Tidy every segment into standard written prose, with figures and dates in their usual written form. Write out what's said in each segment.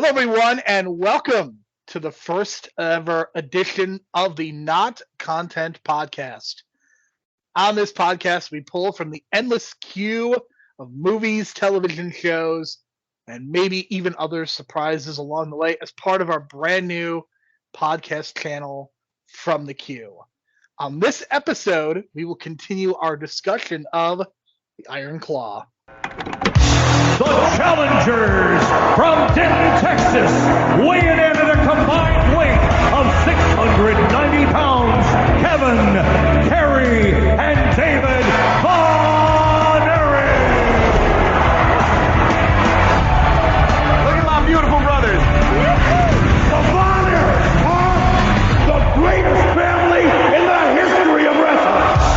Hello, everyone, and welcome to the first ever edition of the Not Content Podcast. On this podcast, we pull from the endless queue of movies, television shows, and maybe even other surprises along the way as part of our brand new podcast channel, From the Queue. On this episode, we will continue our discussion of the Iron Claw. The challengers from Denton, Texas, weighing in at a combined weight of 690 pounds, Kevin, Kerry, and David Von Erich. Look at my beautiful brothers. The Von Erichs are the greatest family in the history of wrestling.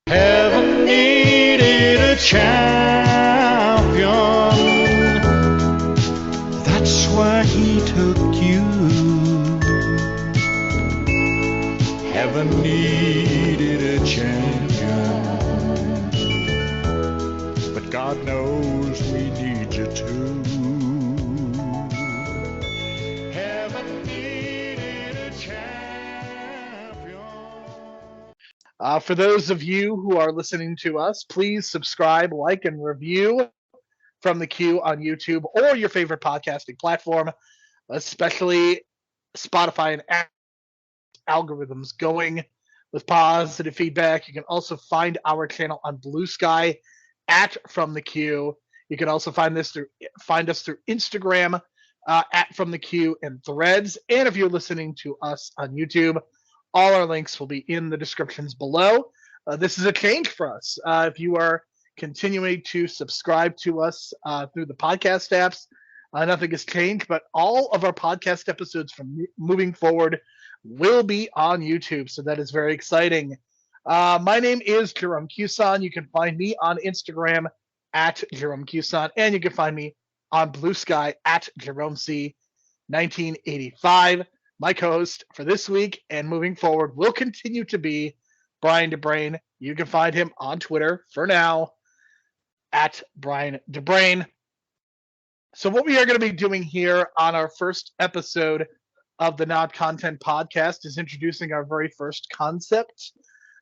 Heaven needed a champion. That's why he took you. Heaven needed a champion. But God knows we need you too. Heaven needed a champion. For those of you who are listening to us, please subscribe, like, and review From the Queue on YouTube or your favorite podcasting platform, especially Spotify and Apple algorithms going with positive feedback. You can also find our channel on BlueSky at From the Queue. You can also find us through Instagram at From the Queue and Threads. And if you're listening to us on YouTube, all our links will be in the descriptions below. This is a change for us. If you are continuing to subscribe to us through the podcast apps, nothing has changed, but all of our podcast episodes from moving forward will be on YouTube. So that is very exciting. My name is Jerome Cuson. You can find me on Instagram at Jerome Cuson, and you can find me on BlueSky at Jerome C 1985. My co-host for this week and moving forward will continue to be Brian DeBrain. You can find him on Twitter for now at Brian DeBrain. So what we are going to be doing here on our first episode of the Not Content Podcast is introducing our very first concept.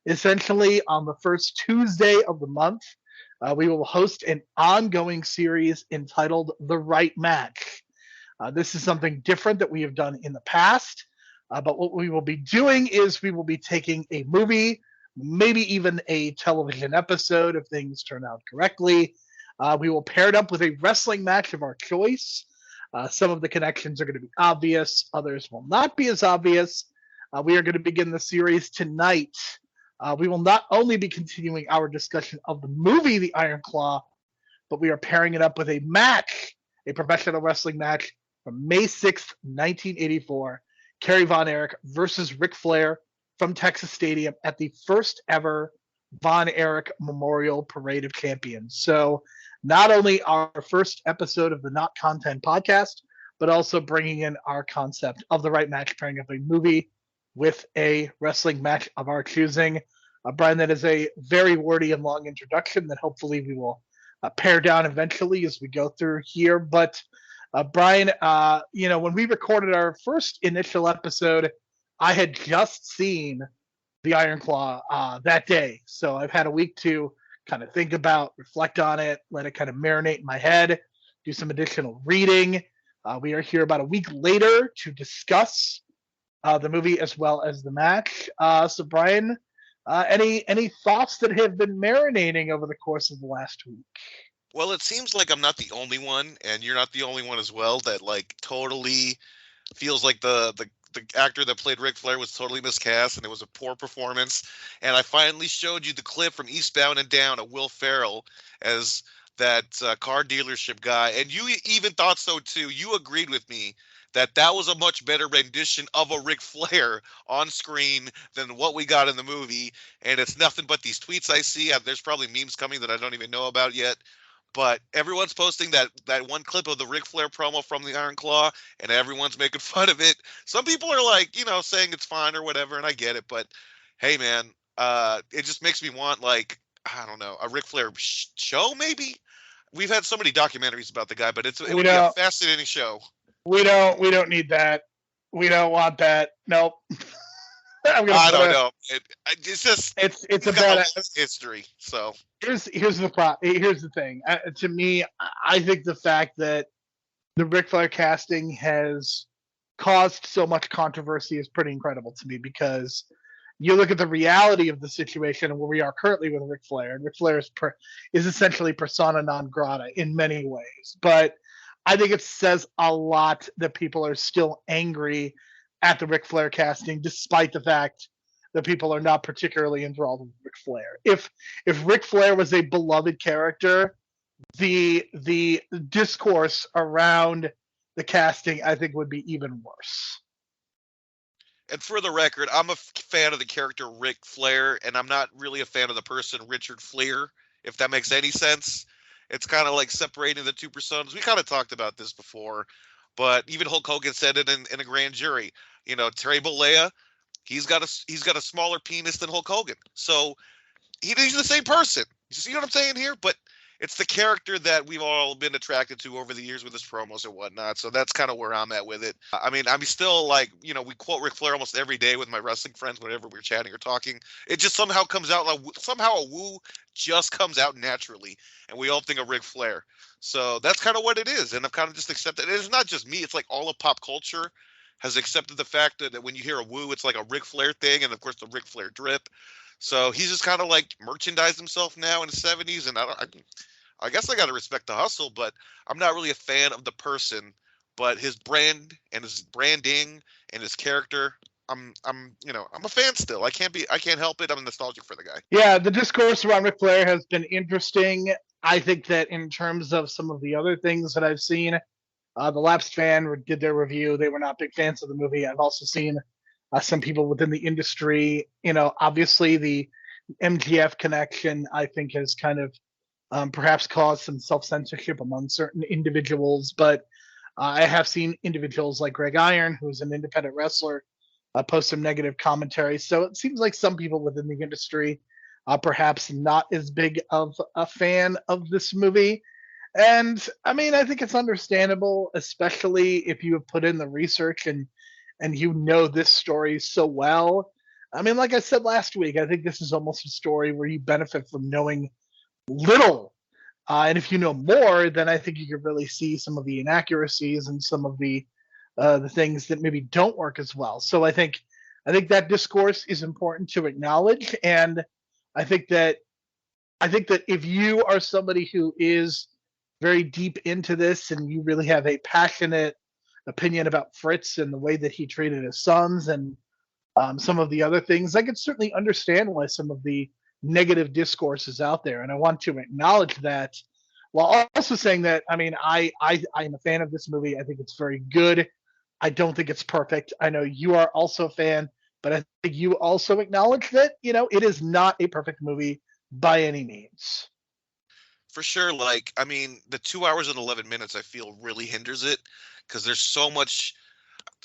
Essentially, on the first Tuesday of the month, we will host an ongoing series entitled The Right Match. This is something different that we have done in the past, but what we will be doing is we will be taking a movie, maybe even a television episode if things turn out correctly. We will pair it up with a wrestling match of our choice. Some of the connections are going to be obvious, others will not be as obvious. We are going to begin the series tonight. We will not only be continuing our discussion of the movie The Iron Claw, but we are pairing it up with a match, a professional wrestling match from May 6th, 1984, Kerry Von Erich versus Ric Flair from Texas Stadium at the first ever Von Erich Memorial Parade of Champions. So not only our first episode of the Not Content Podcast, but also bringing in our concept of the right match, pairing up a movie with a wrestling match of our choosing. Brian, that is a very wordy and long introduction that hopefully we will pare down eventually as we go through here. But Brian, when we recorded our first initial episode, I had just seen The Iron Claw that day. So I've had a week to kind of think about, reflect on it, let it kind of marinate in my head, do some additional reading. We are here about a week later to discuss the movie as well as the match. So Brian, any thoughts that have been marinating over the course of the last week? Well, it seems like I'm not the only one, and you're not the only one as well, that like totally feels like the actor that played Ric Flair was totally miscast, and it was a poor performance. And I finally showed you the clip from Eastbound and Down of Will Ferrell as that car dealership guy, and you even thought so too. You agreed with me that was a much better rendition of a Ric Flair on screen than what we got in the movie. And it's nothing but these tweets I see. There's probably memes coming that I don't even know about yet. But everyone's posting that one clip of the Ric Flair promo from the Iron Claw, and everyone's making fun of it. Some people are like, saying it's fine or whatever, and I get it. But hey, man, it just makes me want, like, I don't know, a Ric Flair show maybe? We've had so many documentaries about the guy, but it would be a fascinating show. We don't need that. We don't want that. Nope. I don't know. It's just it's a got bad history. So here's the thing. To me, I think the fact that the Ric Flair casting has caused so much controversy is pretty incredible to me, because you look at the reality of the situation and where we are currently with Ric Flair, and Ric Flair is essentially persona non grata in many ways. But I think it says a lot that people are still angry at the Ric Flair casting, despite the fact that people are not particularly enthralled with Ric Flair. If Ric Flair was a beloved character, the discourse around the casting, I think, would be even worse. And for the record, I'm a fan of the character Ric Flair, and I'm not really a fan of the person Richard Flair, if that makes any sense. It's kind of like separating the two personas. We kind of talked about this before, but even Hulk Hogan said it in a grand jury. You know, Terry Bollea, he's got a smaller penis than Hulk Hogan, so he's the same person. You see what I'm saying here? But it's the character that we've all been attracted to over the years with his promos and whatnot. So that's kind of where I'm at with it. I mean, I'm still like, you know, we quote Ric Flair almost every day with my wrestling friends whenever we're chatting or talking. It just somehow comes out, like somehow a woo just comes out naturally, and we all think of Ric Flair. So that's kind of what it is, and I've kind of just accepted it. It's not just me. It's like all of pop culture has accepted the fact that when you hear a woo, it's like a Ric Flair thing, and of course the Ric Flair drip. So he's just kind of like merchandised himself now in the 70s, and I guess I got to respect the hustle, but I'm not really a fan of the person. But his brand and his branding and his character, I'm a fan still. I can't help it. I'm nostalgic for the guy. Yeah, the discourse around Ric Flair has been interesting. I think that in terms of some of the other things that I've seen, the Lapsed Fan did their review. They were not big fans of the movie. I've also seen some people within the industry. You know, obviously the MGF connection, I think, has kind of perhaps caused some self-censorship among certain individuals. But I have seen individuals like Greg Iron, who's an independent wrestler, post some negative commentary. So it seems like some people within the industry perhaps not as big of a fan of this movie. And I mean, I think it's understandable, especially if you have put in the research and you know this story so well. I mean, like I said last week, I think this is almost a story where you benefit from knowing little. And if you know more, then I think you can really see some of the inaccuracies and some of the things that maybe don't work as well. So I think that discourse is important to acknowledge, and I think that if you are somebody who is very deep into this and you really have a passionate opinion about Fritz and the way that he treated his sons and some of the other things, I could certainly understand why some of the negative discourse is out there, and I want to acknowledge that, while also saying that, I mean, I'm a fan of this movie. I think it's very good. I don't think it's perfect. I know you are also a fan, but I think you also acknowledge that, you know, it is not a perfect movie by any means. For sure. Like, I mean, the 2 hours and 11 minutes, I feel, really hinders it, because there's so much,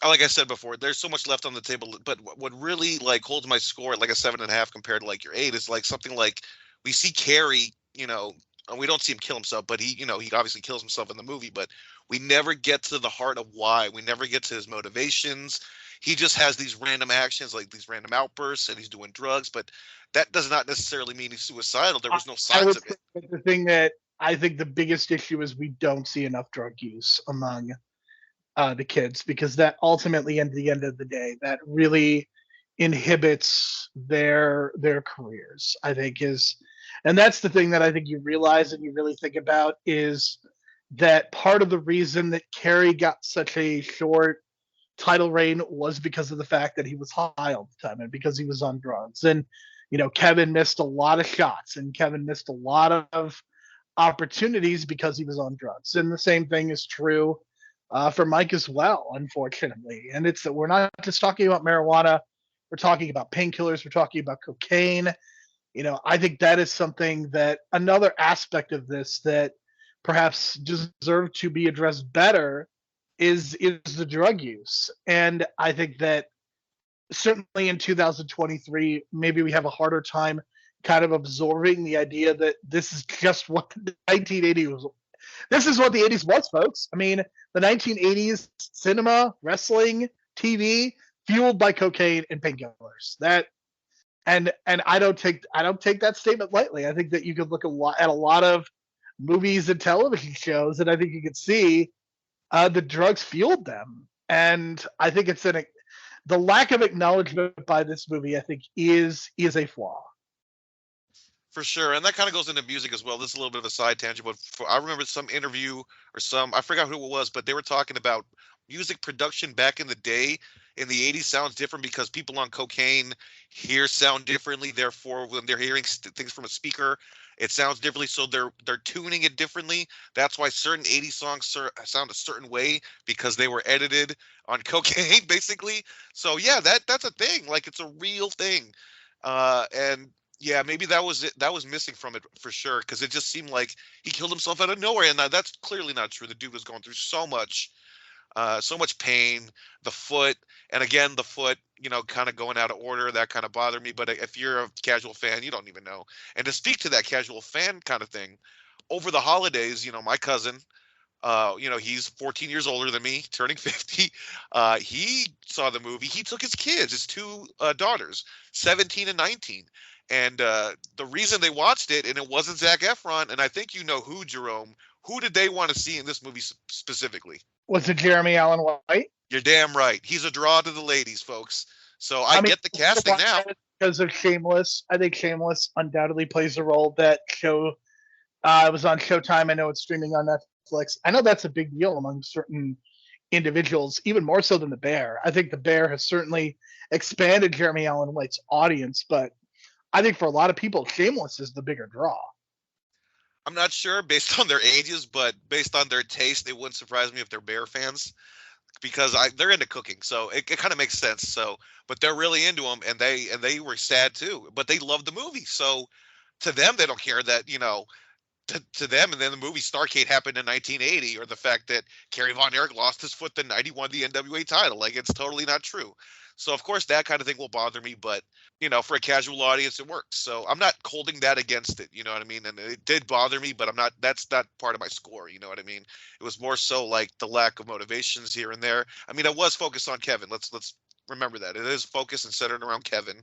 like I said before, there's so much left on the table. But what really like holds my score at like a 7.5 compared to like your 8 is like something like we see Kerry, you know, and we don't see him kill himself, but he obviously kills himself in the movie, but we never get to the heart of why. We never get to his motivations. He just has these random actions, like these random outbursts, and he's doing drugs, but that does not necessarily mean he's suicidal. There was no signs of it. The thing that I think the biggest issue is we don't see enough drug use among the kids, because that ultimately, at the end of the day, that really inhibits their careers, I think and that's the thing that I think you realize and you really think about, is that part of the reason that Kerry got such a short title reign was because of the fact that he was high all the time and because he was on drugs. And, you know, Kevin missed a lot of shots and Kevin missed a lot of opportunities because he was on drugs. And the same thing is true for Mike as well, unfortunately. And it's that we're not just talking about marijuana. We're talking about painkillers. We're talking about cocaine. You know, I think that is something that another aspect of this that perhaps deserve to be addressed better is the drug use. And I think that certainly in 2023, maybe we have a harder time kind of absorbing the idea that this is just what the 1980s was. This is what the 80s was, folks. I mean, the 1980s cinema, wrestling, TV, fueled by cocaine and painkillers. That and I don't take that statement lightly. I think that you could look at a lot of movies and television shows, and I think you could see the drugs fueled them. And I think the lack of acknowledgement by this movie, I think, is a flaw. For sure, and that kind of goes into music as well. This is a little bit of a side tangent, but I remember some interview or I forgot who it was, but they were talking about music production back in the day. In the 80s sounds different because people on cocaine hear sound differently. Therefore, when they're hearing things from a speaker, it sounds differently. So they're tuning it differently. That's why certain 80s songs sound a certain way because they were edited on cocaine, basically. So yeah, that's a thing. Like, it's a real thing. And yeah, maybe that was it. That was missing from it for sure, because it just seemed like he killed himself out of nowhere, and that's clearly not true. The dude was going through so much pain. The foot, and again, the foot, kind of going out of order. That kind of bothered me. But if you're a casual fan, you don't even know. And to speak to that casual fan kind of thing, over the holidays, my cousin, he's 14 years older than me, turning 50. He saw the movie. He took his kids, his two daughters, 17 and 19. And the reason they watched it, and it wasn't Zac Efron, and I think you know who, Jerome, who did they want to see in this movie specifically? Was it Jeremy Allen White? You're damn right. He's a draw to the ladies, folks. So I get the casting now. Because of Shameless. I think Shameless undoubtedly plays a role. That show it was on Showtime. I know it's streaming on Netflix. I know that's a big deal among certain individuals, even more so than The Bear. I think The Bear has certainly expanded Jeremy Allen White's audience, but I think for a lot of people, Shameless is the bigger draw. I'm not sure based on their ages, but based on their taste, it wouldn't surprise me if they're Bear fans, because they're into cooking, so it kind of makes sense. So, but they're really into them, and they were sad too, but they love the movie. So, to them, they don't care that to them, and then the movie Starrcade happened in 1980, or the fact that Kerry Von Erich lost his foot the night he won the NWA title. Like, it's totally not true. So, of course, that kind of thing will bother me, but, for a casual audience, it works. So I'm not holding that against it, you know what I mean? And it did bother me, but that's not part of my score, you know what I mean? It was more so like the lack of motivations here and there. I mean, I was focused on Kevin. Let's remember that. It is focused and centered around Kevin.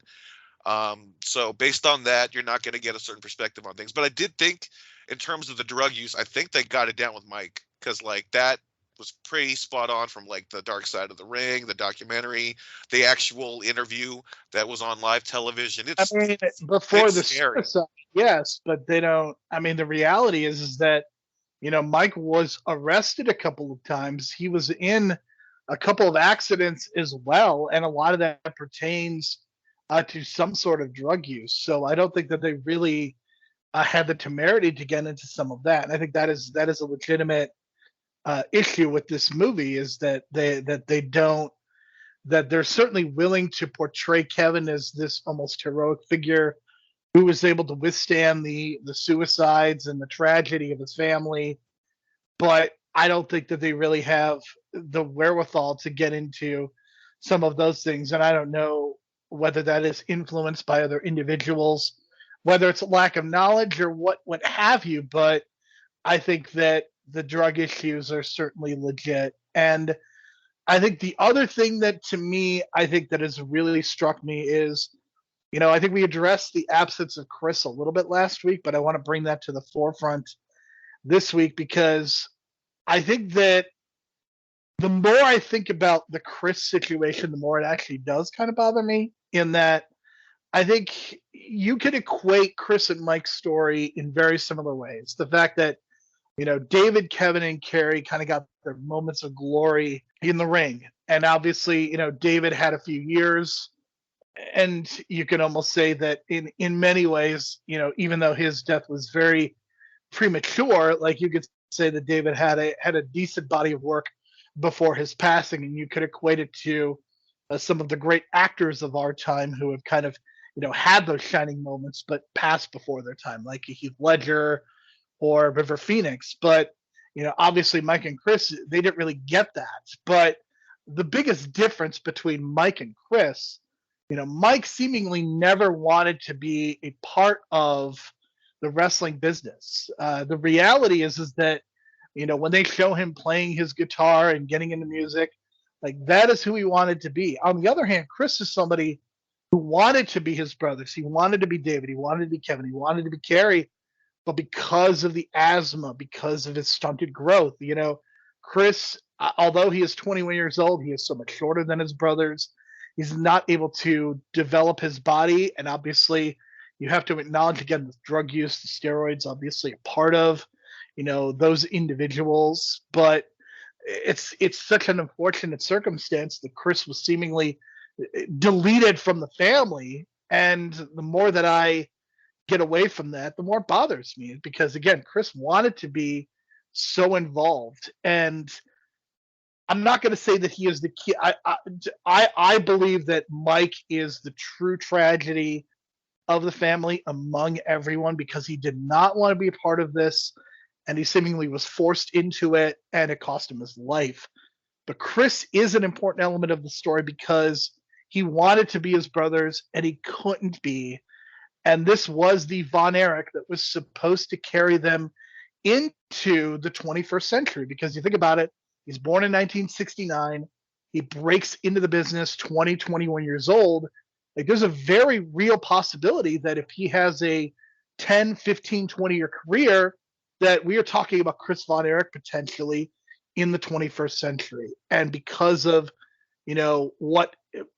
So based on that, you're not going to get a certain perspective on things. But I did think, in terms of the drug use, I think they got it down with Mike, because like that was pretty spot on, from like the Dark Side of the Ring, the documentary, the actual interview that was on live television. Before the suicide, yes, but they don't. I mean, the reality is that Mike was arrested a couple of times. He was in a couple of accidents as well, and a lot of that pertains to some sort of drug use. So I don't think that they really had the temerity to get into some of that. And I think that is a legitimate issue with this movie, is that they're certainly willing to portray Kevin as this almost heroic figure who was able to withstand the suicides and the tragedy of his family, but I don't think that they really have the wherewithal to get into some of those things. And I don't know whether that is influenced by other individuals, whether it's a lack of knowledge or what have you, but I think that the drug issues are certainly legit. And I think the other thing that, to me, I think that has really struck me is, I think we addressed the absence of Chris a little bit last week, but I want to bring that to the forefront this week, because I think that the more I think about the Chris situation, the more it actually does kind of bother me, in that I think you could equate Chris and Mike's story in very similar ways. The fact that David, Kevin, and Kerry kind of got their moments of glory in the ring. And obviously, David had a few years, and you can almost say that in many ways, even though his death was very premature, like you could say that David had a decent body of work before his passing, and you could equate it to some of the great actors of our time who have kind of, had those shining moments, but passed before their time, like Heath Ledger or River Phoenix. But obviously Mike and Chris, they didn't really get that. But the biggest difference between Mike and Chris Mike seemingly never wanted to be a part of the wrestling business. The reality is that, when they show him playing his guitar and getting into music, like that is who he wanted to be. On the other hand, Chris is somebody who wanted to be his brothers. He wanted to be David. He wanted to be Kevin. He wanted to be Kerry. But because of the asthma, because of his stunted growth, Chris, although he is 21 years old, he is so much shorter than his brothers. He's not able to develop his body. And obviously, you have to acknowledge again the drug use, the steroids, obviously a part of, those individuals. But it's such an unfortunate circumstance that Chris was seemingly deleted from the family. And the more that I get away from that, the more it bothers me, because again, Chris wanted to be so involved. And I'm not going to say that he is the key. I believe that Mike is the true tragedy of the family among everyone, because he did not want to be a part of this, and he seemingly was forced into it, and it cost him his life. But Chris is an important element of the story because he wanted to be his brothers and he couldn't be. And this was the Von Erich that was supposed to carry them into the 21st century. Because you think about it, he's born in 1969. He breaks into the business 21 years old. Like, there's a very real possibility that if he has a 10, 15, 20-year career, that we are talking about Chris Von Erich potentially in the 21st century. And because of,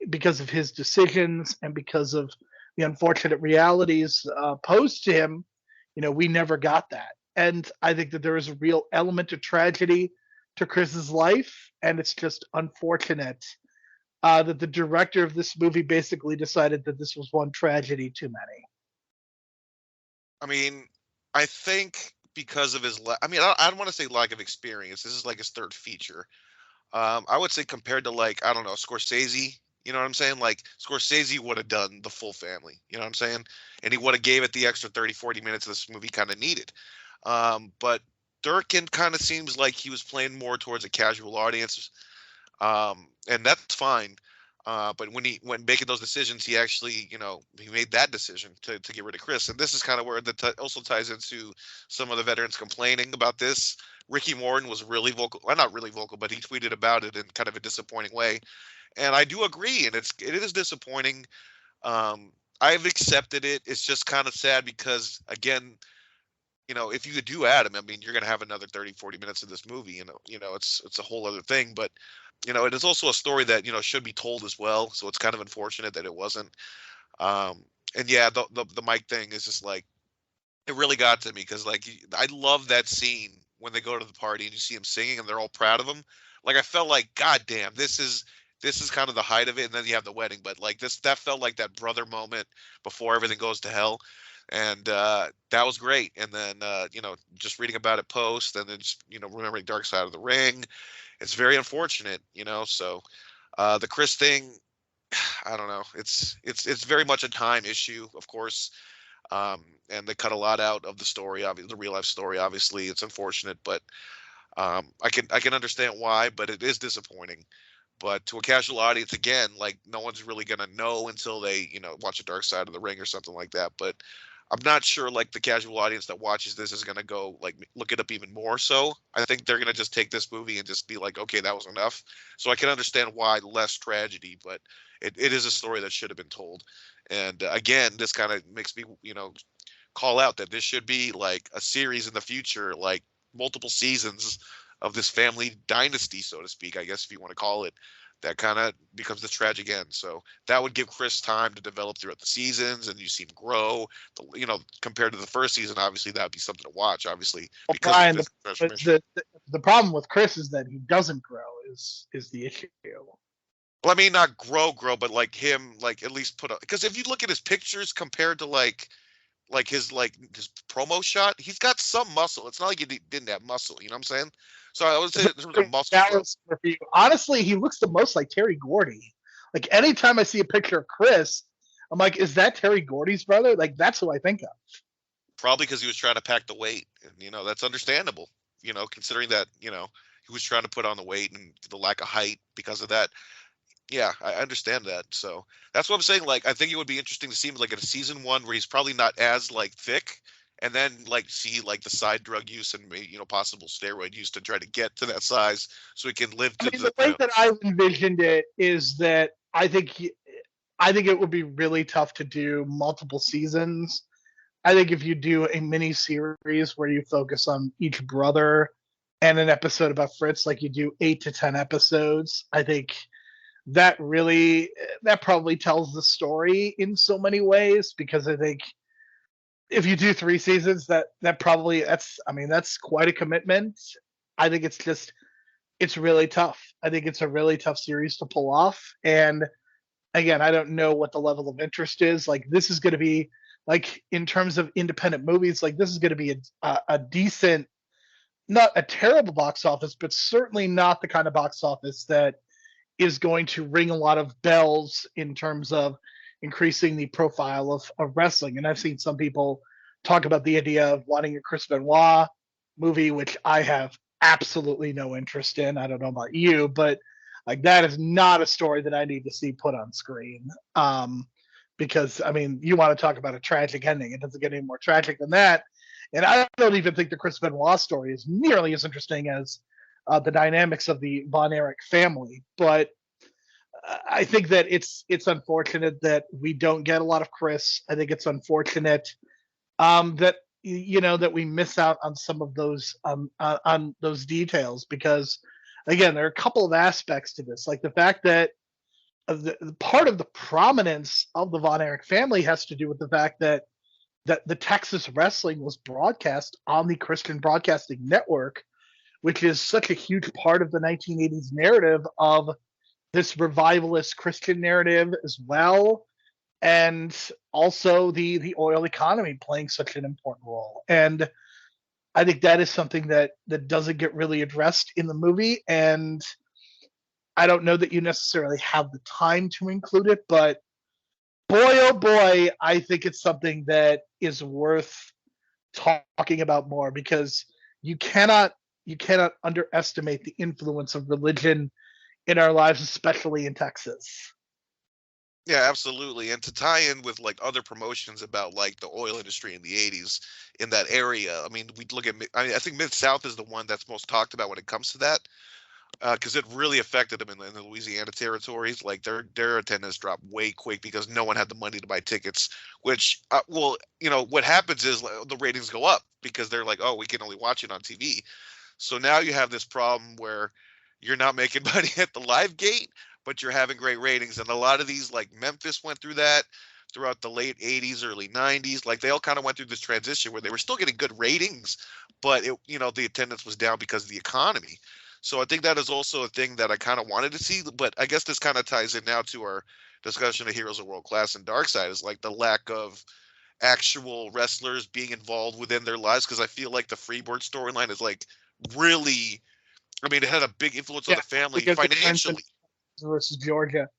because of his decisions and because of the unfortunate realities posed to him, we never got that. And I think that there is a real element of tragedy to Chris's life, and it's just unfortunate that the director of this movie basically decided that this was one tragedy too many. I mean, I think because of his, I don't want to say lack of experience. This is like his third feature. I would say compared to, like, I don't know, Scorsese. You know what I'm saying? Like, Scorsese would have done the full family. You know what I'm saying? And he would have gave it the extra 30, 40 minutes this movie kind of needed. But Durkin kind of seems like he was playing more towards a casual audience. And that's fine. But when making those decisions, he actually, he made that decision to get rid of Chris. And this is kind of where also ties into some of the veterans complaining about this. Ricky Morton was really vocal. Well, not really vocal, but he tweeted about it in kind of a disappointing way. And I do agree, and it is disappointing. I've accepted it. It's just kind of sad because, again, if you do add him, I mean, you're going to have another 30, 40 minutes of this movie. It's a whole other thing. But, it is also a story that, should be told as well. So it's kind of unfortunate that it wasn't. And yeah, the Mike thing is just like, it really got to me because, like, I love that scene when they go to the party and you see him singing and they're all proud of him. Like, I felt like, God damn, this is kind of the height of it, and then you have the wedding. But like that felt like that brother moment before everything goes to hell, and that was great. And then just reading about it post, and then just remembering Dark Side of the Ring, it's very unfortunate. So the Chris thing, I don't know. It's very much a time issue, of course, and they cut a lot out of the story, obviously, the real life story. Obviously, it's unfortunate, but I can understand why. But it is disappointing. But to a casual audience, again, like, no one's really going to know until they, watch a Dark Side of the Ring or something like that. But I'm not sure, like, the casual audience that watches this is going to go, like, look it up even more so. I think they're going to just take this movie and just be like, okay, that was enough. So I can understand why less tragedy, but it is a story that should have been told. And again, this kind of makes me, call out that this should be, like, a series in the future, like, multiple seasons of this family dynasty, so to speak, I guess, if you want to call it, that kind of becomes the tragic end. So that would give Chris time to develop throughout the seasons, and you see him grow. Compared to the first season, obviously that would be something to watch. Obviously, because Brian, the problem with Chris is that he doesn't grow. Is the issue? Well, I mean, not grow, but like him, like at least put up. Because if you look at his pictures compared to like his promo shot, he's got some muscle. It's not like he didn't have muscle. You know what I'm saying? So I would say in terms of muscle. Honestly, he looks the most like Terry Gordy. Like, anytime I see a picture of Chris, I'm like, is that Terry Gordy's brother? Like, that's who I think of. Probably because he was trying to pack the weight, and that's understandable. Considering that he was trying to put on the weight and the lack of height because of that. Yeah, I understand that. So that's what I'm saying. Like, I think it would be interesting to see him like in a season one where he's probably not as like thick, and then like see like the side drug use and possible steroid use to try to get to that size so he can live I to mean, the the way that I envisioned it is that I think it would be really tough to do multiple seasons. I think if you do a mini series where you focus on each brother and an episode about Fritz, like you do 8 to 10 episodes, I think that probably tells the story in so many ways, because I think if you do 3 seasons, that probably that's quite a commitment. I think it's really tough. I think it's a really tough series to pull off. And again, I don't know what the level of interest is. Like, this is going to be, like, in terms of independent movies, like, this is going to be a decent, not a terrible box office, but certainly not the kind of box office that is going to ring a lot of bells in terms of increasing the profile of wrestling. And I've seen some people talk about the idea of wanting a Chris Benoit movie, which I have absolutely no interest in. I don't know about you, but like, that is not a story that I need to see put on screen. Because I mean, you want to talk about a tragic ending. It doesn't get any more tragic than that. And I don't even think the Chris Benoit story is nearly as interesting as the dynamics of the Von Erich family. But I think that it's unfortunate that we don't get a lot of Chris. I think it's unfortunate that that we miss out on some of those on those details, because again, there are a couple of aspects to this, like the fact that the part of the prominence of the Von Erich family has to do with the fact that the Texas wrestling was broadcast on the Christian Broadcasting Network, which is such a huge part of the 1980s narrative of this revivalist Christian narrative as well, and also the oil economy playing such an important role. And I think that is something that doesn't get really addressed in the movie, and I don't know that you necessarily have the time to include it, but boy oh boy, I think it's something that is worth talking about more, because you cannot underestimate the influence of religion in our lives, especially in Texas. Yeah, absolutely. And to tie in with like other promotions about like the oil industry in the 80s in that area. I mean, we look at I think Mid South is the one that's most talked about when it comes to that. Because it really affected them in the Louisiana territories. Like their attendance dropped way quick because no one had the money to buy tickets. Which, what happens is the ratings go up because they're like, oh, we can only watch it on TV. So now you have this problem where you're not making money at the live gate, but you're having great ratings. And a lot of these, like Memphis, went through that throughout the late 80s, early 90s. Like they all kind of went through this transition where they were still getting good ratings, but the attendance was down because of the economy. So I think that is also a thing that I kind of wanted to see, but I guess this kind of ties in now to our discussion of Heroes of World Class and Dark Side, is like the lack of actual wrestlers being involved within their lives, because I feel like the Freebird storyline is like really, it had a big influence on the family financially. Versus Georgia.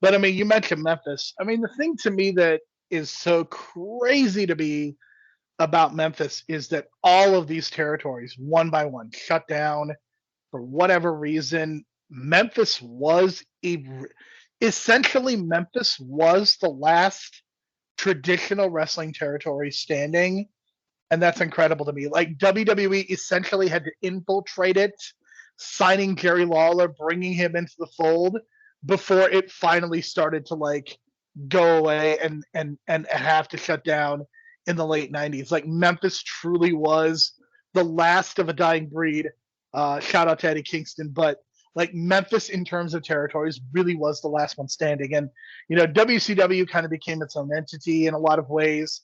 But I mean, you mentioned Memphis. I mean, the thing to me that is so crazy to me about Memphis is that all of these territories, one by one, shut down for whatever reason. Essentially Memphis was the last traditional wrestling territory standing, and that's incredible to me. Like, WWE essentially had to infiltrate it, signing Jerry Lawler, bringing him into the fold before it finally started to like go away and have to shut down in the late 90s. Like, Memphis truly was the last of a dying breed. Shout out to Eddie Kingston, but like, Memphis in terms of territories really was the last one standing. And WCW kind of became its own entity in a lot of ways.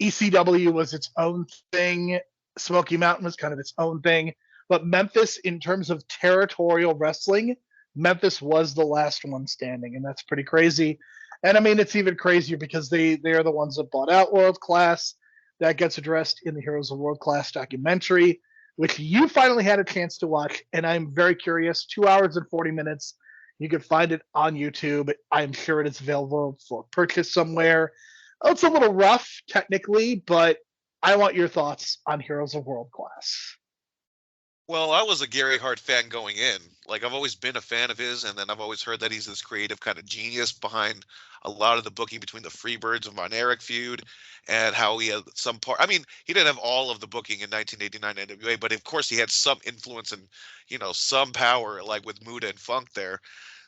ECW was its own thing. Smoky Mountain was kind of its own thing. But Memphis, in terms of territorial wrestling, Memphis was the last one standing, and that's pretty crazy. And I mean, it's even crazier because they are the ones that bought out World Class. That gets addressed in the Heroes of World Class documentary, which you finally had a chance to watch, and I'm very curious. 2 hours and 40 minutes. You can find it on YouTube. I'm sure it is available for purchase somewhere. Oh, it's a little rough technically, but I want your thoughts on Heroes of World Class. Well, I was a Gary Hart fan going in. Like, I've always been a fan of his, and then I've always heard that he's this creative kind of genius behind a lot of the booking between the Freebirds and Von Erich feud, and how he had some part. I mean, he didn't have all of the booking in 1989 NWA, but of course he had some influence and, some power, like with Muda and Funk there.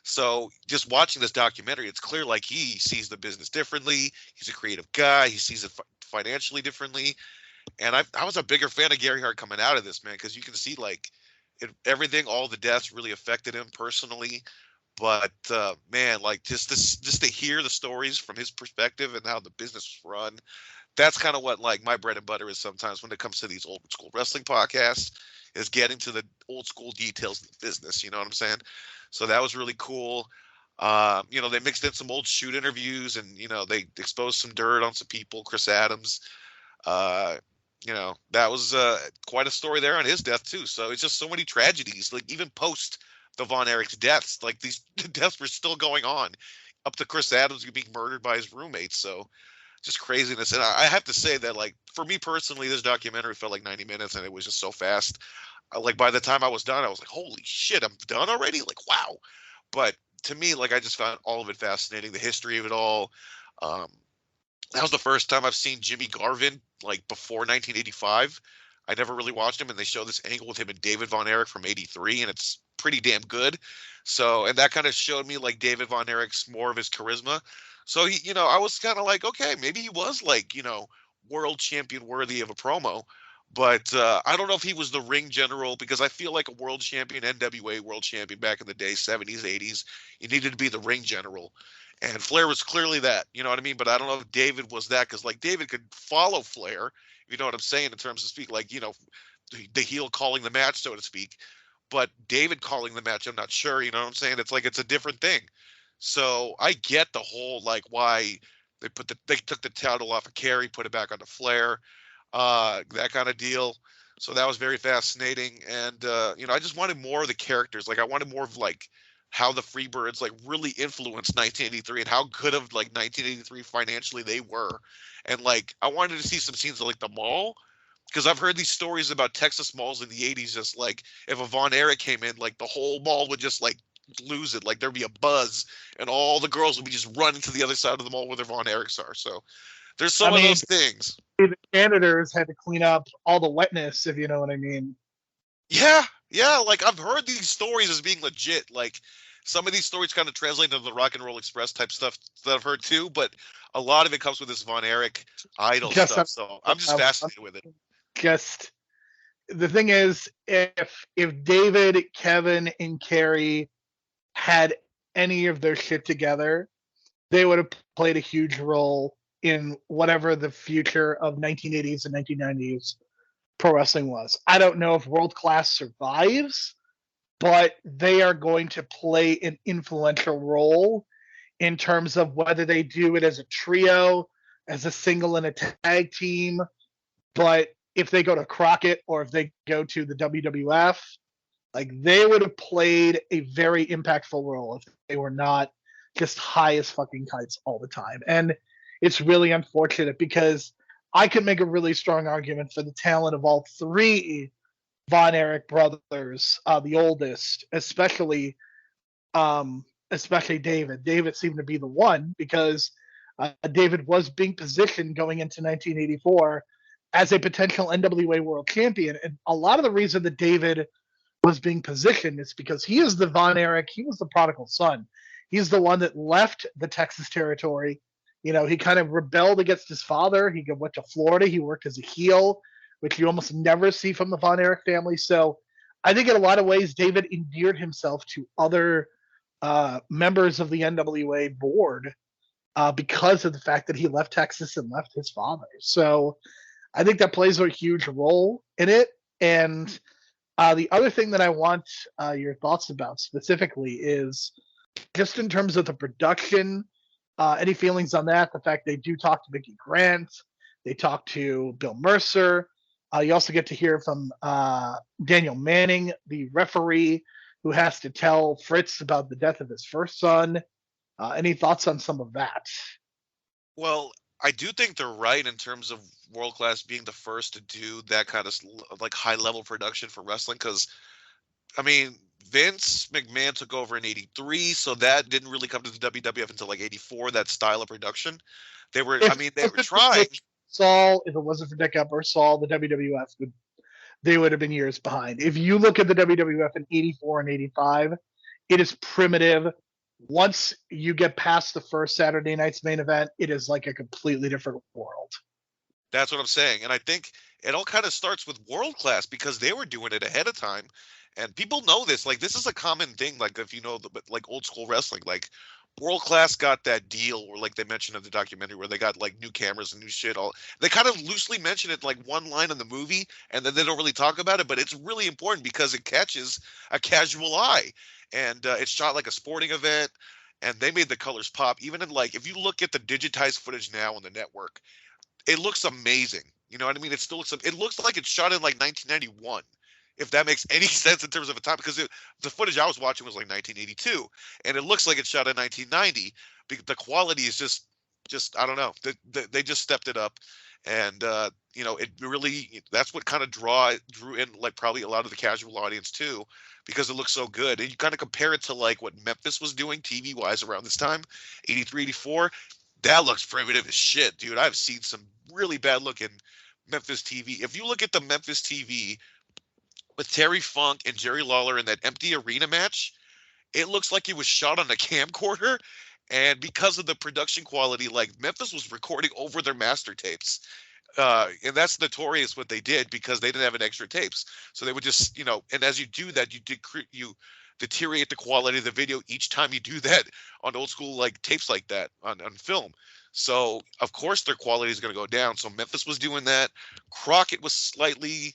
So just watching this documentary, it's clear like he sees the business differently. He's a creative guy. He sees it financially differently. And I was a bigger fan of Gary Hart coming out of this, man, because you can see like everything, all the deaths really affected him personally. But man, like just to hear the stories from his perspective and how the business was run, that's kind of what like my bread and butter is sometimes when it comes to these old school wrestling podcasts, is getting to the old school details of the business. You know what I'm saying? So that was really cool. They mixed in some old shoot interviews, and they exposed some dirt on some people. Chris Adams. That was quite a story there on his death too. So it's just so many tragedies. Like even post the Von Erich's deaths, like these deaths were still going on, up to Chris Adams being murdered by his roommates. So just craziness. And I have to say that, like, for me personally, this documentary felt like 90 minutes, and it was just so fast. Like by the time I was done, I was like, holy shit, I'm done already? Like, wow. But to me, like, I just found all of it fascinating, the history of it all. That was the first time I've seen Jimmy Garvin, like, before 1985. I never really watched him, and they show this angle with him and David Von Erich from 83, and it's pretty damn good. So, and that kind of showed me, like, David Von Erich's more of his charisma. So, I was kind of like, okay, maybe he was, like, world champion worthy of a promo. But I don't know if he was the ring general, because I feel like a world champion, NWA world champion back in the day, 70s, 80s, you needed to be the ring general. And Flair was clearly that, you know what I mean? But I don't know if David was that, because, like, David could follow Flair, you know what I'm saying, in terms of speak, like, the heel calling the match, so to speak. But David calling the match, I'm not sure, you know what I'm saying? It's like, it's a different thing. So I get the whole, like, why they took the title off of Kerry, put it back onto Flair, that kind of deal. So that was very fascinating. And, I just wanted more of the characters. Like, I wanted more of, like, how the Freebirds, like, really influenced 1983 and how good of, like, 1983 financially they were. And, like, I wanted to see some scenes of, like, the mall, because I've heard these stories about Texas malls in the 80s, just like, if a Von Erich came in, like, the whole mall would just, like, lose it. Like, there'd be a buzz, and all the girls would be just running to the other side of the mall where their Von Erichs are. So there's some of those things. The janitors had to clean up all the wetness, if you know what I mean. Yeah, like, I've heard these stories as being legit. Like, some of these stories kind of translate into the Rock and Roll Express type stuff that I've heard too, but a lot of it comes with this Von Erich idol stuff. So I'm just fascinated with it. Just the thing is, if David, Kevin, and Kerry had any of their shit together, they would have played a huge role in whatever the future of 1980s and 1990s pro wrestling was. I don't know if World Class survives, but they are going to play an influential role in terms of whether they do it as a trio, as a single and a tag team. But if they go to Crockett or if they go to the WWF, like, they would have played a very impactful role if they were not just high as fucking kites all the time. And it's really unfortunate, because I could make a really strong argument for the talent of all three Von Erich brothers, the oldest, especially David. David seemed to be the one, because David was being positioned going into 1984 as a potential NWA World Champion. And a lot of the reason that David was being positioned is because he is the Von Erich. He was the prodigal son. He's the one that left the Texas territory. He kind of rebelled against his father. He went to Florida. He worked as a heel, which you almost never see from the Von Erich family. So I think in a lot of ways, David endeared himself to other members of the NWA board because of the fact that he left Texas and left his father. So I think that plays a huge role in it. And the other thing that I want your thoughts about specifically is just in terms of the production, any feelings on that? The fact they do talk to Mickey Grant, they talk to Bill Mercer. You also get to hear from Daniel Manning, the referee, who has to tell Fritz about the death of his first son. Any thoughts on some of that? Well, I do think they're right in terms of World Class being the first to do that kind of, like, high level production for wrestling. Because, I mean, Vince McMahon took over in '83, so that didn't really come to the WWF until like '84. That style of production, they were trying. If it wasn't for Dick Ebersol, the WWF would have been years behind. If you look at the WWF in '84 and '85, it is primitive. Once you get past the first Saturday night's main event, it is like a completely different world. That's what I'm saying. And I think it all kind of starts with World Class because they were doing it ahead of time. And people know this. Like, this is a common thing. Like, if you know, like old school wrestling, like World Class got that deal where, like they mentioned in the documentary, where they got like new cameras and new shit. They kind of loosely mention it like one line in the movie, and then they don't really talk about it. But it's really important because it catches a casual eye, and it's shot like a sporting event. And they made the colors pop. Even in like, if you look at the digitized footage now on the network, it looks amazing. You know what I mean? It looks like it's shot in like 1991. If that makes any sense in terms of a time, because the footage I was watching was like 1982, and it looks like it's shot in 1990. The quality is just I don't know. They just stepped it up, and it really, that's what kind of drew in like probably a lot of the casual audience too, because it looks so good. And you kind of compare it to like what Memphis was doing TV wise around this time, 83, 84. That looks primitive as shit, dude. I've seen some really bad looking Memphis TV. If you look at the Memphis TV with Terry Funk and Jerry Lawler in that empty arena match, it looks like it was shot on a camcorder. And because of the production quality, like Memphis was recording over their master tapes. And that's notorious what they did because they didn't have an extra tapes. So they would just, and as you do that, you deteriorate the quality of the video each time you do that on old school like tapes like that on film. So of course their quality is going to go down. So Memphis was doing that. Crockett was slightly,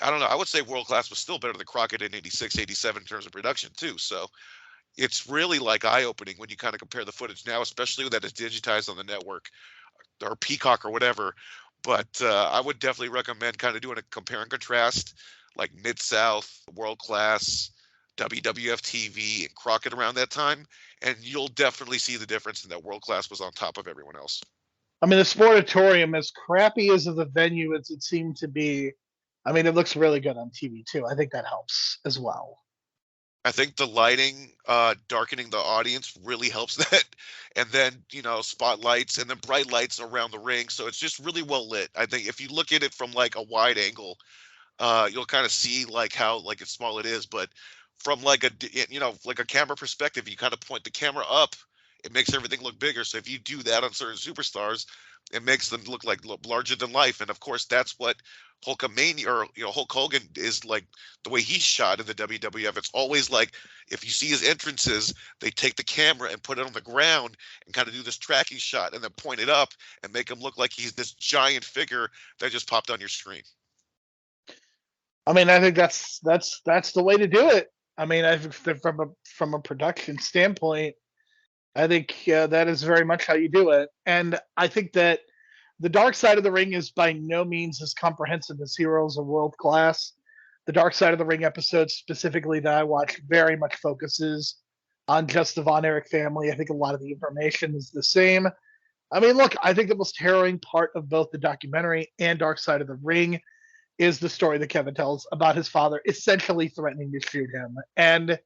I don't know, I would say World Class was still better than Crockett in 86, 87 in terms of production too. So it's really like eye-opening when you kind of compare the footage now, especially that it's digitized on the network or Peacock or whatever. But I would definitely recommend kind of doing a compare and contrast, like Mid-South, World Class, WWF TV, and Crockett around that time, and you'll definitely see the difference in that World Class was on top of everyone else. I mean, the Sportatorium, as crappy as of the venue as it seemed to be, I mean, it looks really good on TV too. I think that helps as well. I think the lighting, darkening the audience really helps that. And then, spotlights and then bright lights around the ring. So it's just really well lit. I think if you look at it from like a wide angle, you'll kind of see like how like it's small it is. But from like a camera perspective, you kind of point the camera up, it makes everything look bigger. So if you do that on certain superstars, it makes them look larger than life. And of course, that's what Hulkamania or Hulk Hogan is like. The way he's shot in the WWF, it's always like if you see his entrances, they take the camera and put it on the ground and kind of do this tracking shot and then point it up and make him look like he's this giant figure that just popped on your screen. I mean, I think that's the way to do it. I mean, I think from a production standpoint, I think that is very much how you do it. And I think that the Dark Side of the Ring is by no means as comprehensive as Heroes of World Class. The Dark Side of the Ring episode specifically that I watch very much focuses on just the Von Erich family. I think a lot of the information is the same. I mean, look, I think the most harrowing part of both the documentary and Dark Side of the Ring is the story that Kevin tells about his father essentially threatening to shoot him. And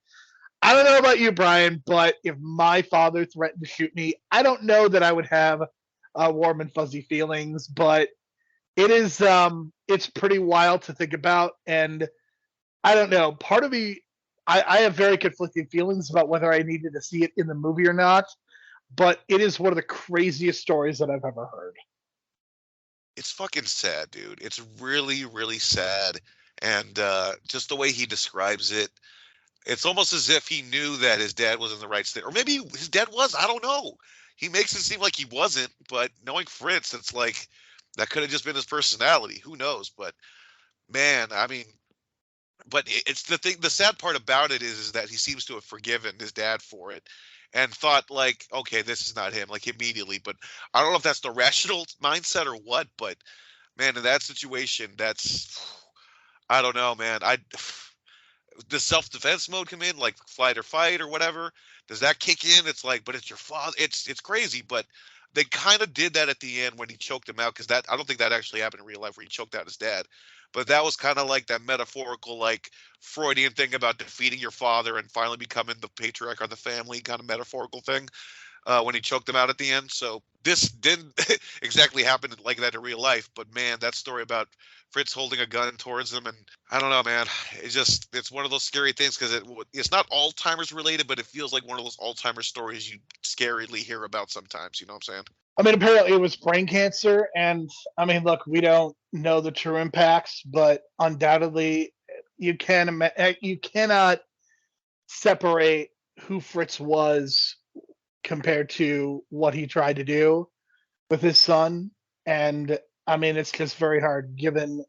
I don't know about you, Brian, but if my father threatened to shoot me, I don't know that I would have warm and fuzzy feelings, but it is it's pretty wild to think about. And I don't know, part of me, I have very conflicting feelings about whether I needed to see it in the movie or not, but it is one of the craziest stories that I've ever heard. It's fucking sad, dude. It's really, really sad. And just the way he describes it, it's almost as if he knew that his dad was in the right state. Or maybe his dad was. I don't know. He makes it seem like he wasn't. But knowing Fritz, it's like that could have just been his personality. Who knows? But, man, I mean, but it's the thing. The sad part about it is that he seems to have forgiven his dad for it and thought like, okay, this is not him, like immediately. But I don't know if that's the rational mindset or what. But, man, in that situation, I don't know, man. Does self-defense mode come in, like flight or fight or whatever? Does that kick in? It's like, but it's your father. It's crazy. But They kind of did that at the end when he choked him out, because that I don't think that actually happened in real life where he choked out his dad. But that was kind of like that metaphorical, like Freudian thing about defeating your father and finally becoming the patriarch of the family kind of metaphorical thing when he choked him out at the end. So this didn't exactly happen like that in real life. But man, that story about Fritz holding a gun towards him, and I don't know, man. It's one of those scary things because it's not Alzheimer's related, but it feels like one of those Alzheimer's stories you scarily hear about sometimes. You know what I'm saying? I mean, apparently it was brain cancer, and I mean, look, we don't know the true impacts, but undoubtedly, you cannot separate who Fritz was compared to what he tried to do with his son. And I mean, it's just very hard given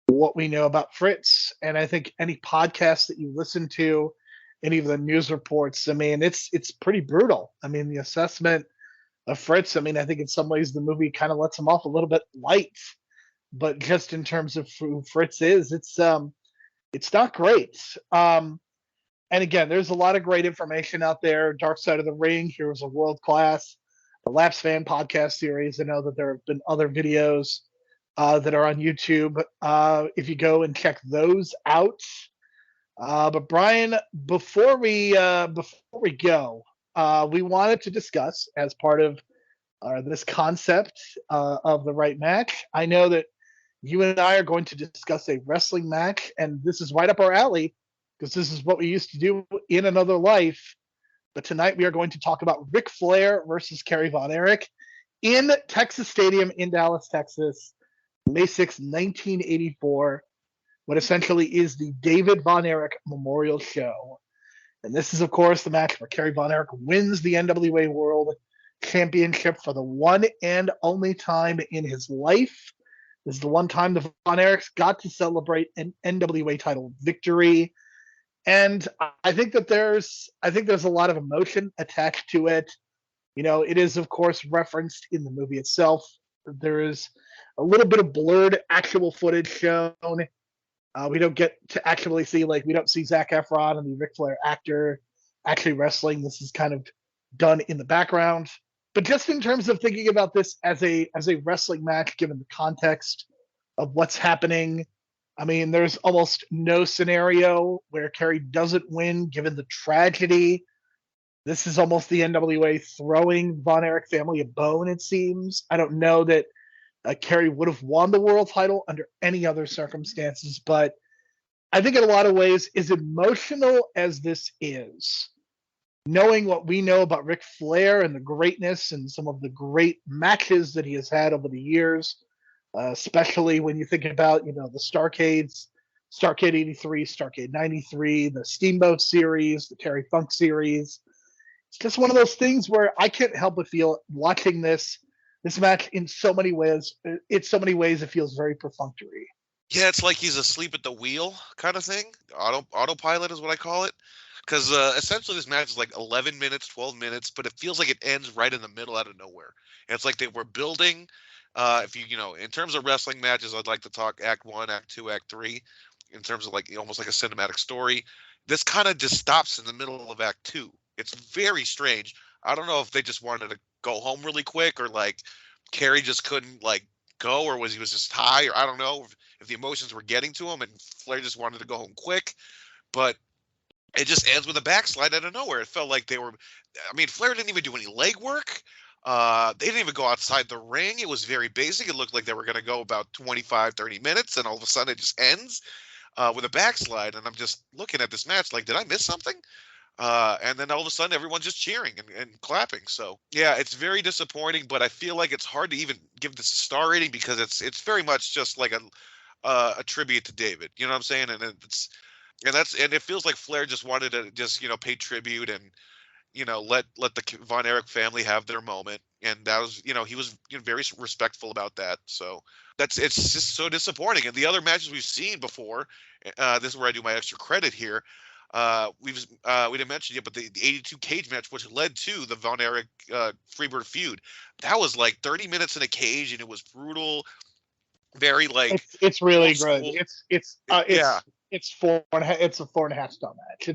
what we know about Fritz. And I think any podcast that you listen to, any of the news reports, I mean, it's pretty brutal. I mean, the assessment of Fritz, I mean, I think in some ways the movie kind of lets him off a little bit light, but just in terms of who Fritz is, it's not great. And again, there's a lot of great information out there. Dark Side of the Ring, Heroes of World Class, the Laps Fan podcast series. I know that there have been other videos that are on YouTube. If you go and check those out. But Brian, before we go, we wanted to discuss as part of this concept of the right match. I know that you and I are going to discuss a wrestling match, and this is right up our alley because this is what we used to do in another life. But tonight we are going to talk about Ric Flair versus Kerry Von Erich in Texas Stadium in Dallas, Texas, May 6, 1984, what essentially is the David Von Erich Memorial Show. And this is, of course, the match where Kerry Von Erich wins the NWA World Championship for the one and only time in his life. This is the one time the Von Erichs got to celebrate an NWA title victory. And I think that there's a lot of emotion attached to it. You know, it is, of course, referenced in the movie itself. There is a little bit of blurred actual footage shown. We don't get to actually see, like, we don't see Zac Efron and the Ric Flair actor actually wrestling. This is kind of done in the background. But just in terms of thinking about this as a wrestling match, given the context of what's happening, I mean, there's almost no scenario where Kerry doesn't win, given the tragedy. This is almost the NWA throwing Von Erich family a bone, it seems. I don't know that Kerry would have won the world title under any other circumstances, but I think in a lot of ways, as emotional as this is, knowing what we know about Ric Flair and the greatness and some of the great matches that he has had over the years, especially when you think about, you know, the Starcades, Starcade 83, Starcade 93, the Steamboat series, the Terry Funk series. It's just one of those things where I can't help but feel watching this match in so many ways. It feels very perfunctory. Yeah, it's like he's asleep at the wheel kind of thing. Autopilot is what I call it. Because essentially this match is like 11 minutes, 12 minutes, but it feels like it ends right in the middle out of nowhere. And it's like they were building. If you know, in terms of wrestling matches, I'd like to talk Act 1, Act 2, Act 3, in terms of like almost like a cinematic story. This kind of just stops in the middle of Act 2. It's very strange. I don't know if they just wanted to go home really quick, or like Kerry just couldn't like go, or he was just high, or I don't know if the emotions were getting to him and Flair just wanted to go home quick. But it just ends with a backslide out of nowhere. It felt like they were, I mean, Flair didn't even do any leg work. They didn't even go outside the ring. It was very basic. It looked like they were going to go about 25, 30 minutes, and all of a sudden it just ends with a backslide. And I'm just looking at this match like, did I miss something? And then all of a sudden everyone's just cheering and clapping. So yeah, it's very disappointing, but I feel like it's hard to even give this a star rating because it's very much just like a tribute to David. You know what I'm saying? And it feels like Flair just wanted to just, you know, pay tribute and, you know, let the Von Erich family have their moment. And that was, you know, he was, you know, very respectful about that. So it's just so disappointing. And the other matches we've seen before, this is where I do my extra credit here. We didn't mention it, but the 82 cage match, which led to the Von Erich Freebird feud, that was like 30 minutes in a cage, and it was brutal. Very like it's really good. It's a 4.5 star match.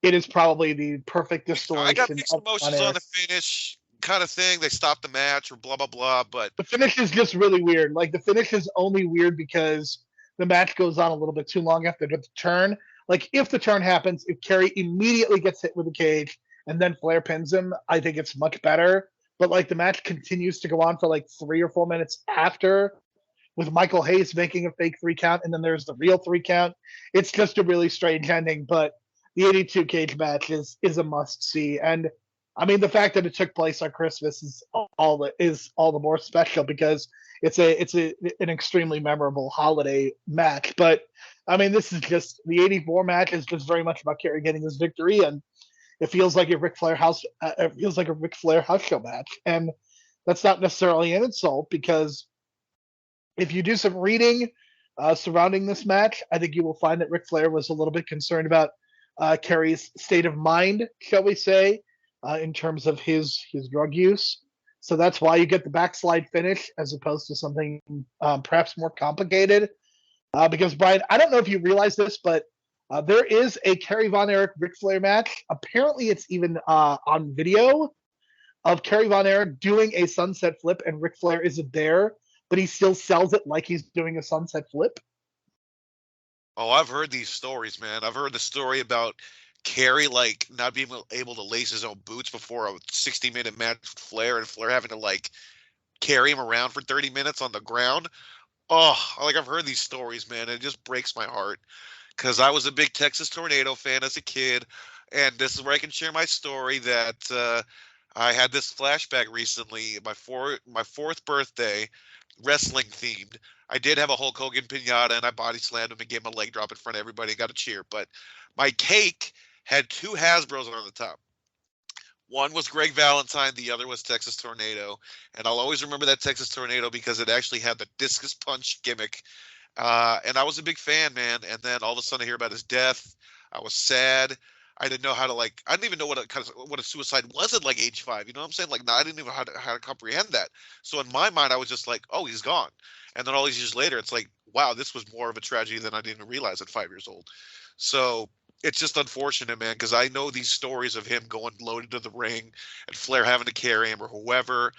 It is probably the perfect distillation. I got mixed emotions on the finish. kind of thing. They stopped the match or blah blah blah. But The finish is just really weird. Like the finish is only weird because the match goes on a little bit too long after the turn. Like if the turn happens, if Kerry immediately gets hit with the cage and then Flair pins him, I think it's much better. But like the match continues to go on for like 3 or 4 minutes after, with Michael Hayes making a fake 3 count, and then there's the real 3 count. It's just a really strange ending, but the 82 cage match is a must see. And I mean, the fact that it took place on Christmas is all the more special because it's an extremely memorable holiday match. But I mean, this is just the '84 match is just very much about Kerry getting his victory, and it feels like a Ric Flair house show match, and that's not necessarily an insult because if you do some reading surrounding this match, I think you will find that Ric Flair was a little bit concerned about Kerry's state of mind, shall we say, in terms of his drug use. So that's why you get the backslide finish as opposed to something perhaps more complicated. Because Brian, I don't know if you realize this, but there is a Kerry Von Erich Ric Flair match. Apparently, it's even on video of Kerry Von Erich doing a sunset flip, and Ric Flair isn't there, but he still sells it like he's doing a sunset flip. oh, I've heard these stories, man. I've heard the story about Kerry like not being able to lace his own boots before a 60-minute match with Flair, and Flair having to like carry him around for 30 minutes on the ground. Oh, like I've heard these stories, man. It just breaks my heart because I was a big Texas Tornado fan as a kid, and this is where I can share my story that I had this flashback recently. My fourth birthday, wrestling themed. I did have a Hulk Hogan pinata, and I body slammed him and gave him a leg drop in front of everybody and got a cheer. But my cake had 2 Hasbros on the top. One was Greg Valentine, the other was Texas Tornado. And I'll always remember that Texas Tornado because it actually had the discus punch gimmick. And I was a big fan, man. And then all of a sudden I hear about his death. I was sad. I didn't know how to I didn't even know what a suicide was at like age 5. You know what I'm saying? Like, no, I didn't even know how to comprehend that. So in my mind, I was just like, oh, he's gone. And then all these years later, it's like, wow, this was more of a tragedy than I didn't realize at 5 years old. So it's just unfortunate, man, because I know these stories of him going loaded to the ring and Flair having to carry him or whoever.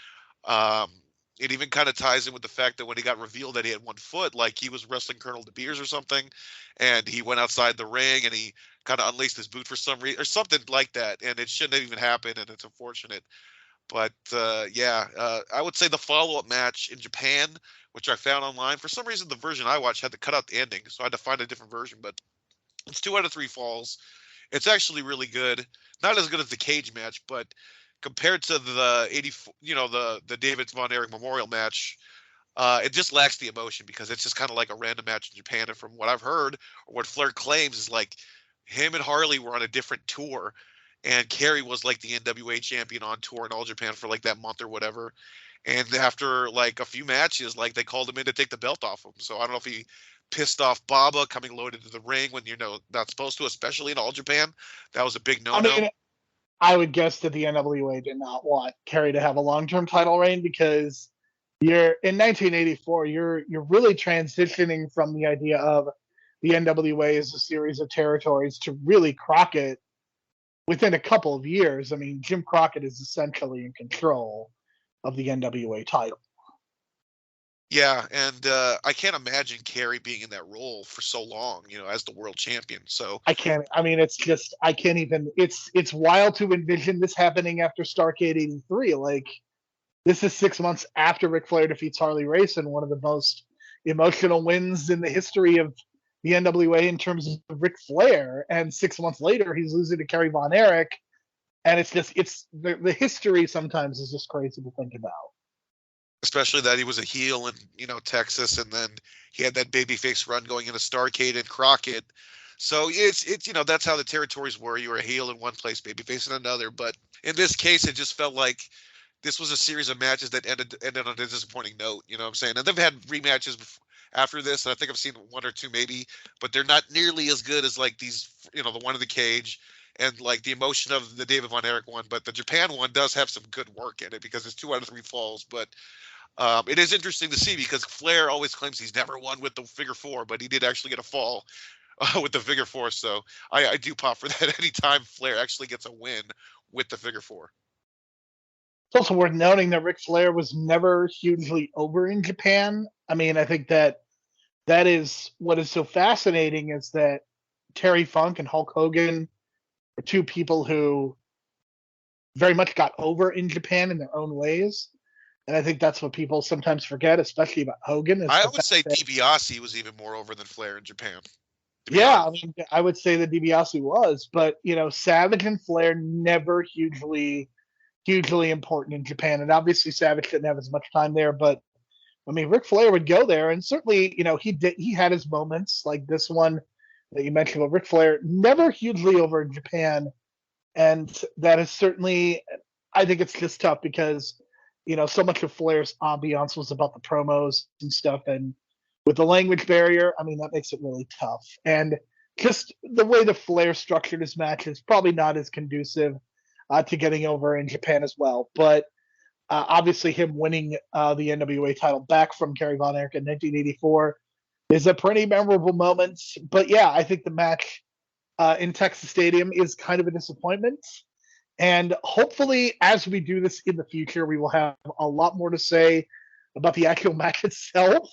It even kind of ties in with the fact that when he got revealed that he had 1 foot, like he was wrestling Colonel De Beers or something, and he went outside the ring and he kind of unlaced his boot for some reason or something like that, and it shouldn't have even happened, and it's unfortunate. But I would say the follow-up match in Japan, which I found online, for some reason the version I watched had to cut out the ending, so I had to find a different version. But it's 2 out of 3 falls. It's actually really good. Not as good as the cage match, but compared to the 84, the David Von Erich Memorial match, it just lacks the emotion because it's just kind of like a random match in Japan. And from what I've heard, or what Flair claims, is like him and Harley were on a different tour, and Kerry was like the NWA champion on tour in All Japan for like that month or whatever. And after like a few matches, like they called him in to take the belt off him. So I don't know if he pissed off Baba coming loaded to the ring when not supposed to, especially in All Japan. That was a big no-no. I mean, I would guess that the NWA did not want Kerry to have a long-term title reign because you're in 1984. You're really transitioning from the idea of the NWA as a series of territories to really Crockett within a couple of years. I mean, Jim Crockett is essentially in control of the NWA title. Yeah, and I can't imagine Kerry being in that role for so long, as the world champion. So I can't. I mean, I can't even. It's wild to envision this happening after Starrcade '83. Like, this is 6 months after Ric Flair defeats Harley Race in one of the most emotional wins in the history of the NWA in terms of Ric Flair, and 6 months later he's losing to Kerry Von Erich, and it's the history sometimes is just crazy to think about. Especially that he was a heel in Texas, and then he had that babyface run going into Starrcade and Crockett. So it's that's how the territories were. You were a heel in one place, babyface in another. But in this case, it just felt like this was a series of matches that ended on a disappointing note. You know what I'm saying? And they've had rematches after this, and I think I've seen 1 or 2 maybe, but they're not nearly as good as like these, the one in the cage and like the emotion of the David Von Erich one. But the Japan one does have some good work in it because it's 2 out of 3 falls. But it is interesting to see because Flair always claims he's never won with the figure 4, but he did actually get a fall with the figure 4. So I do pop for that anytime Flair actually gets a win with the figure 4. It's also worth noting that Ric Flair was never hugely over in Japan. I mean, I think that is what is so fascinating is that Terry Funk and Hulk Hogan are two people who very much got over in Japan in their own ways. And I think that's what people sometimes forget, especially about Hogan. Is I the would fact say that, DiBiase was even more over than Flair in Japan. To be yeah, I honest. mean, I would say that DiBiase was, but Savage and Flair never hugely important in Japan. And obviously, Savage didn't have as much time there, but I mean, Ric Flair would go there, and certainly, he had his moments like this one that you mentioned. But Ric Flair never hugely over in Japan, and that is certainly, I think it's just tough because so much of Flair's ambiance was about the promos and stuff, and with the language barrier, I mean that makes it really tough. And just the way the Flair structured his match is probably not as conducive to getting over in Japan as well. But obviously, him winning the NWA title back from Kerry Von Erich in 1984 is a pretty memorable moment. But yeah, I think the match in Texas Stadium is kind of a disappointment. And hopefully, as we do this in the future, we will have a lot more to say about the actual match itself.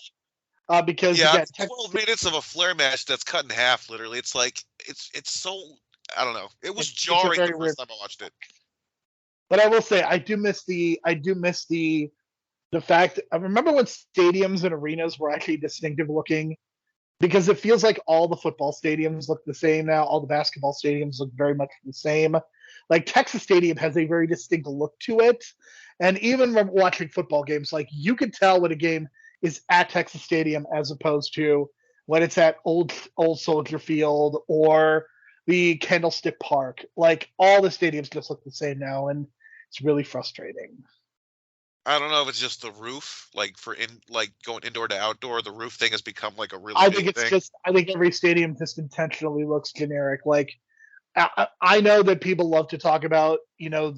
Because Yeah, again, 12 minutes of a Flair match that's cut in half, literally. It's like it's so, I don't know. It was it's a jarring very the weird. first time I watched it. But I will say, I do miss the fact. I remember when stadiums and arenas were actually distinctive looking, because it feels like all the football stadiums look the same now. All the basketball stadiums look very much the same. Like Texas Stadium has a very distinct look to it. And even when watching football games, like you could tell when a game is at Texas Stadium as opposed to when it's at Old Soldier Field or the Candlestick Park. Like all the stadiums just look the same now, and it's really frustrating. I don't know if it's just the roof, like like going indoor to outdoor, the roof thing has become like a really I big think it's thing. just I think every stadium just intentionally looks generic. Like I know that people love to talk about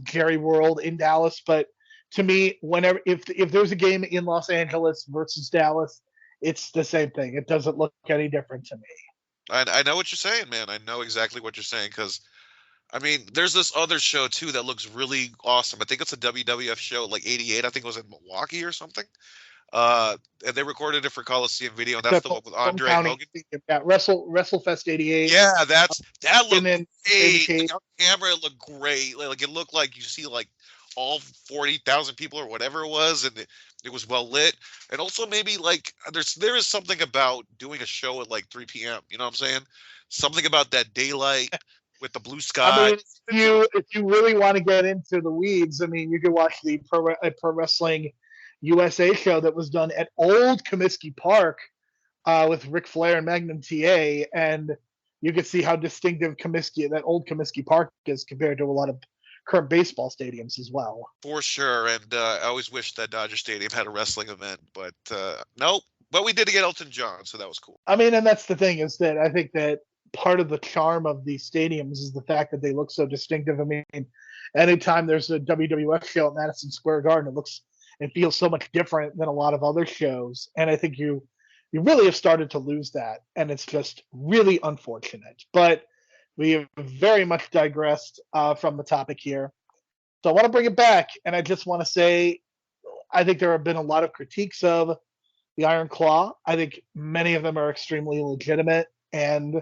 Jerry World in Dallas, but to me, whenever if there's a game in Los Angeles versus Dallas, it's the same thing. It doesn't look any different to me. I know what you're saying, man. I know exactly what you're saying because I mean, there's this other show too that looks really awesome. I think it's a WWF show, like '88. I think it was in Milwaukee or something. And they recorded it for Coliseum Video, and that's The the one with Fulton Andre and County, Hogan. yeah, WrestleFest '88, Yeah, that and looked then David great. Cage. Like on camera, it looked great. Like it looked like you see like all 40,000 people or whatever it was, and it was well lit. And also maybe like there is something about doing a show at like 3 p.m. You know what I'm saying? Something about that daylight with the blue I sky. mean, if you really want to get into the weeds, I mean, you could watch the Pro Wrestling USA show that was done at Old Comiskey Park with Ric Flair and Magnum TA, and you could see how distinctive that Old Comiskey Park is compared to a lot of current baseball stadiums as well. For sure, and I always wish that Dodger Stadium had a wrestling event, but nope. But we did get Elton John, so that was cool. I mean, and that's the thing is that I think that part of the charm of these stadiums is the fact that they look so distinctive. I mean, anytime there's a WWF show at Madison Square Garden, it feels so much different than a lot of other shows, and I think you really have started to lose that, and it's just really unfortunate. But we have very much digressed from the topic here. So I want to bring it back, and I just want to say I think there have been a lot of critiques of the Iron Claw. I think many of them are extremely legitimate, and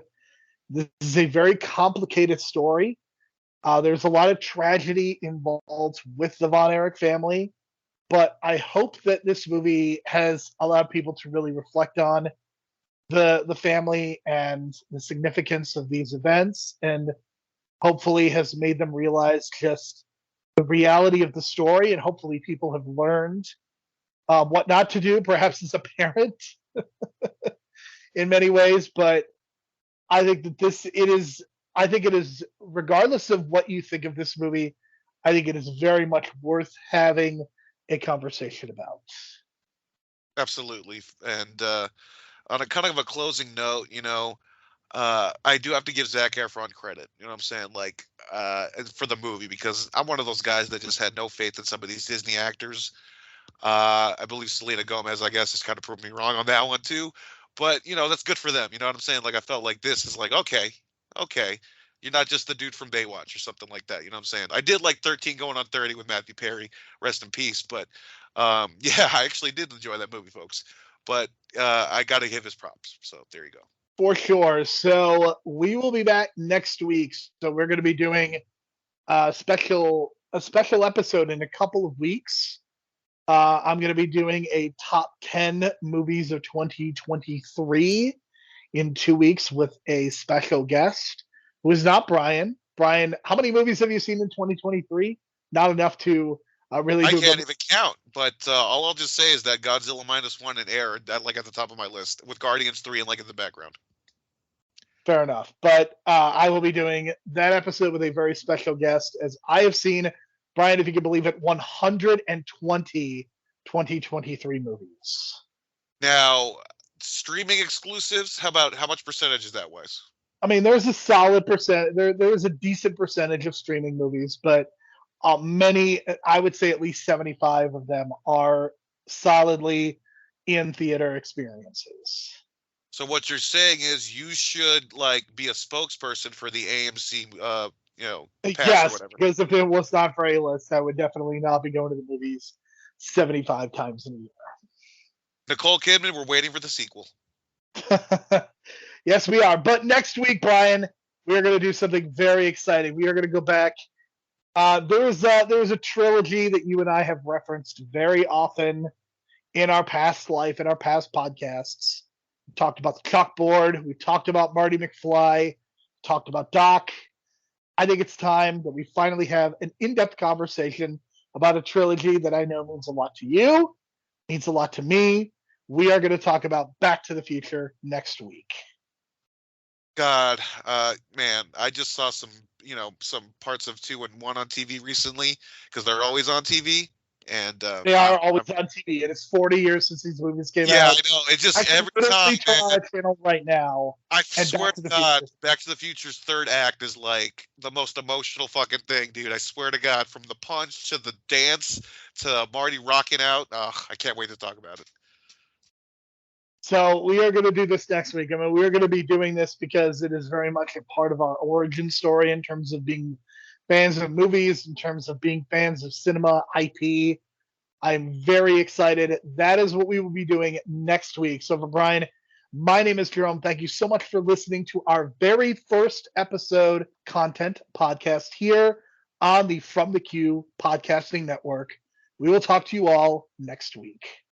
this is a very complicated story. There's a lot of tragedy involved with the Von Erich family, but I hope that this movie has allowed people to really reflect on the family and the significance of these events, and hopefully has made them realize just the reality of the story, and hopefully people have learned what not to do, perhaps as a parent, in many ways. But I think that it is, regardless of what you think of this movie, I think it is very much worth having a conversation about. Absolutely, and on a kind of a closing note, I do have to give Zac Efron credit. You know what I'm saying? Like, for the movie, because I'm one of those guys that just had no faith in some of these Disney actors. I believe Selena Gomez, I guess, has kind of proved me wrong on that one too. But that's good for them. You know what I'm saying? Like, I felt like this is like okay. You're not just the dude from Baywatch or something like that. You know what I'm saying? I did like 13 Going on 30 with Matthew Perry, rest in peace. But yeah, I actually did enjoy that movie, folks. But I got to give his props. So there you go. For sure. So we will be back next week. So we're going to be doing a special episode in a couple of weeks. I'm going to be doing a top 10 movies of 2023 in 2 weeks with a special guest who is not Brian. Brian, how many movies have you seen in 2023? Not enough to really I do can't even count, but all I'll just say is that Godzilla -1 and Air, that like at the top of my list, with Guardians 3 and like in the background. Fair enough. But I will be doing that episode with a very special guest, as I have seen, Brian, if you can believe it, 120 2023 movies. Now, streaming exclusives, how much percentage is that wise? I mean, there's a solid percent. There's a decent percentage of streaming movies, but many, I would say at least 75 of them are solidly in theater experiences. So what you're saying is you should like be a spokesperson for the AMC, pass or Yes, whatever. because if it was not for A-list, I would definitely not be going to the movies 75 times a year. Nicole Kidman, we're waiting for the sequel. Yes, we are. But next week, Brian, we are going to do something very exciting. We are going to go back. There was a trilogy that you and I have referenced very often in our past life, in our past podcasts. We talked about the chalkboard. We talked about Marty McFly. Talked about Doc. I think it's time that we finally have an in-depth conversation about a trilogy that I know means a lot to you, means a lot to me. We are going to talk about Back to the Future next week. God, man, I just saw some parts of 2 and 1 on TV recently because they're always on TV, and they are always on TV. And it's 40 years since these movies came out. Yeah, I know. It's just every time. On our channel right now. I swear to God, Back to the Future's third act is like the most emotional fucking thing, dude. I swear to God, from the punch to the dance to Marty rocking out. I can't wait to talk about it. So we are going to do this next week. I mean, we're going to be doing this because it is very much a part of our origin story in terms of being fans of movies, in terms of being fans of cinema, IP. I'm very excited. That is what we will be doing next week. So for Brian, my name is Jerome. Thank you so much for listening to our very first episode content podcast here on the From the Q podcasting network. We will talk to you all next week.